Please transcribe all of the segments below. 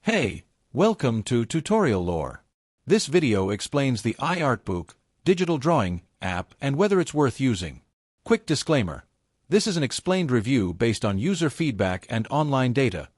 Hey, welcome to Tutorial Lore. This video explains the Iartbook digital drawing app and whether it's worth using. Quick disclaimer. This is an explained review based on user feedback and online data,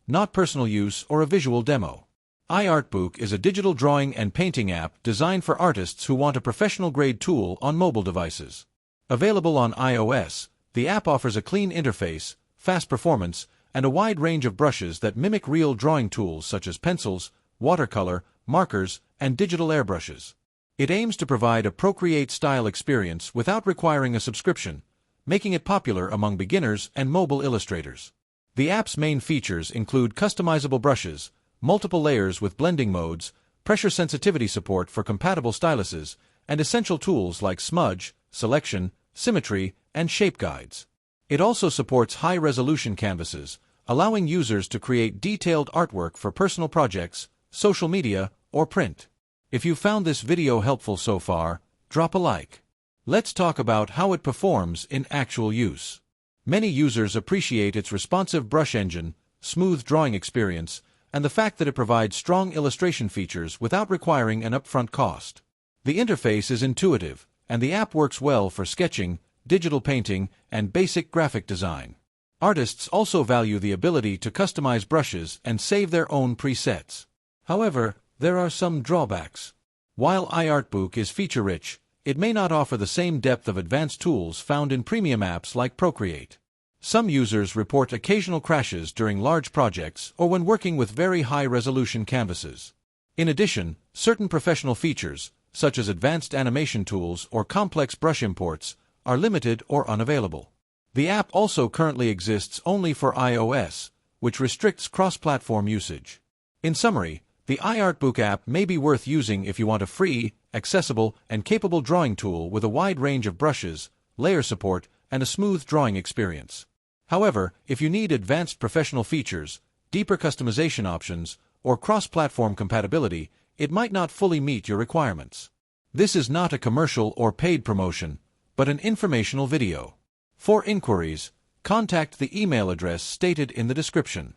not personal use or a visual demo. Iartbook is a digital drawing and painting app designed for artists who want a professional-grade tool on mobile devices. Available on iOS, the app offers a clean interface, fast performance, and a wide range of brushes that mimic real drawing tools such as pencils, watercolor, markers, and digital airbrushes. It aims to provide a Procreate-style experience without requiring a subscription, making it popular among beginners and mobile illustrators. The app's main features include customizable brushes, multiple layers with blending modes, pressure sensitivity support for compatible styluses, and essential tools like smudge, selection, symmetry, and shape guides. It also supports high-resolution canvases, allowing users to create detailed artwork for personal projects, social media, or print. If you found this video helpful so far, drop a like. Let's talk about how it performs in actual use. Many users appreciate its responsive brush engine, smooth drawing experience, and the fact that it provides strong illustration features without requiring an upfront cost. The interface is intuitive, and the app works well for sketching, digital painting, and basic graphic design. Artists also value the ability to customize brushes and save their own presets. However, there are some drawbacks. While Iartbook is feature-rich, it may not offer the same depth of advanced tools found in premium apps like Procreate. Some users report occasional crashes during large projects or when working with very high-resolution canvases. In addition, certain professional features, such as advanced animation tools or complex brush imports, are limited or unavailable. The app also currently exists only for iOS, which restricts cross-platform usage. In summary, the Iartbook app may be worth using if you want a free, accessible, and capable drawing tool with a wide range of brushes, layer support, and a smooth drawing experience. However, if you need advanced professional features, deeper customization options, or cross-platform compatibility, it might not fully meet your requirements. This is not a commercial or paid promotion, but an informational video. For inquiries, contact the email address stated in the description.